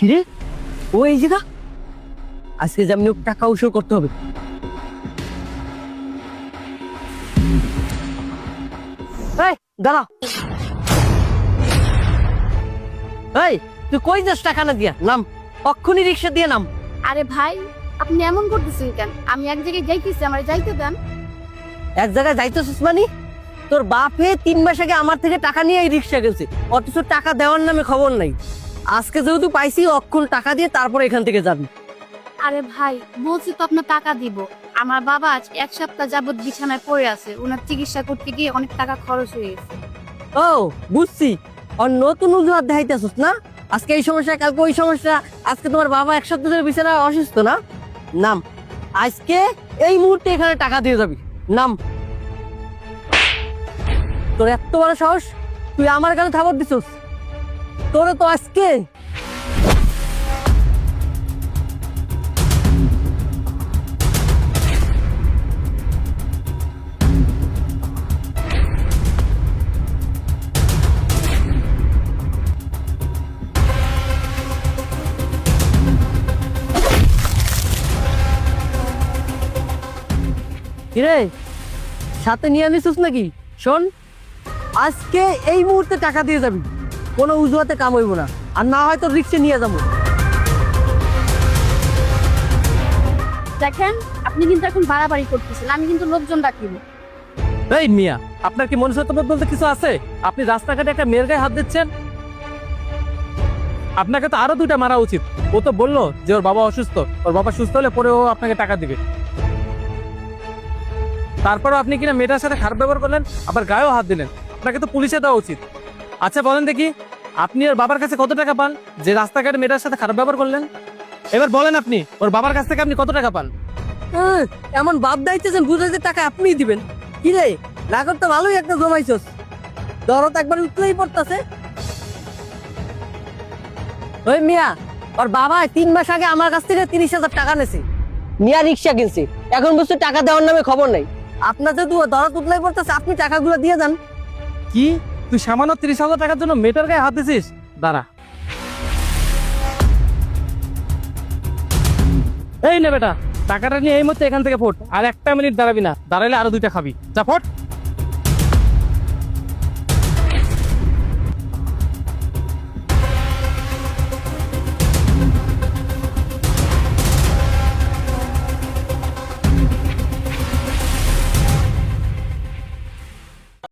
কিরে ও এই জায়গা আজকে যেমনি ওকে টাকা উসুল করতে হবে। এই দাঁড়া, এই তুই কই যাস? টাকা না দিয়া নাম, অক্ষুনি রিক্সা দিয়ে নাম। আরে ভাই, আপনি এমন করতেছেন কেন? আমি এক জায়গায় যাইতেছি, আমার যাইতে দেন। এক জায়গায় যাইতেছিস মানে? তোর বাপে 3 মাস আগে আমার থেকে টাকা নিয়ে এই রিক্সা গেছে, অথচ টাকা দেওয়ার নামে খবর নাই। আজকে যেহেতু পাইছি, অক্ষণ টাকা দিয়ে তারপর এখান থেকে যাবি। আরে ভাই, বলছি তো আপনার টাকা দিব। আমার বাবা আজ 1 সপ্তাহ যাবত বিছানায় পড়ে আছে, ওনার চিকিৎসা করতে গিয়ে অনেক টাকা খরচ হয়ে গেছে। ও বুঝছি, আর নতুন অজুহাত দেখাইতেছিস না? আজকে এই সমস্যা, কালকে ওই সমস্যা। আজকে তোমার বাবা 1 সপ্তাহ ধরে বিছানায় অসুস্থ না? নাম, আজকে এই মুহূর্তে এখানে টাকা দিয়ে যাবি। নাম। তোর এত বড় সাহস, তুই আমার গানে থাবর দিছিস? তোরে তো আজকে কিরে সাথে নিয়ে নিছিস নাকি? শোন, আজকে এই মুহূর্তে টাকা দিয়ে যাবি, কোনো উজুহাতে কাম হইব না, আর না হয়তো রিক্সা নিয়ে যাবো। দেখেন, আপনি কিন্তু এখন বাড়াবাড়ি করতেছেন, আমি কিন্তু লোকজন ডাকিব। এই মিয়া, আপনার কি মনুষ্যত্ববোধ বলতে কিছু আছে? আপনি রাস্তাঘাটে একটা মেয়ের গায়ে হাত দিচ্ছেন। আপনাকে তো আরো 2টা মারা উচিত। ও তো বললো যে ওর বাবা অসুস্থ, ওর বাবা সুস্থ হলে পরে ও আপনাকে টাকা দিবে। তারপরও আপনি কিনা মেয়েটার সাথে খারাপ ব্যবহার করলেন, আবার গায়েও হাত দিলেন। আপনাকে তো পুলিশে দেওয়া উচিত। আচ্ছা বলেন দেখি, আপনি ওর বাবার কাছে কত টাকা পান যে রাস্তাঘাটে মেয়েটার সাথে খারাপ ব্যবহার করলেন? এবার বলেন, আপনি ওর বাবার কাছ থেকে আপনি কত টাকা পান? এমন বাপ দাইতেছেন, বুঝাইতে টাকা আপনিই দিবেন। কি রে, নাগর তো ভালোই একটা জমাইছস, দরদ একবার উঠলেই পড়তেছে। ওই মিয়া, ওর বাবা 3 মাস আগে আমার কাছ থেকে 30,000 টাকা নেছে, মিয়া রিক্সা কিনছে। এখন বুঝছো টাকা দেওয়ার নামে খবর নাই। আপনার যেহেতু দরদ উঠলেই পড়তেছে, আপনি টাকাগুলো দিয়ে যান। কি, তুই সামান্য 30,000 টাকার জন্য মেয়েটার গায়ে হাত দিছিস? দাঁড়া, এই নে বেটা, টাকাটা নিয়ে এই মুহূর্তে এখান থেকে ফোট। আর 1 মিনিট দাঁড়াবি না, দাঁড়াইলে আরো 2টা খাবি। যা ফোট।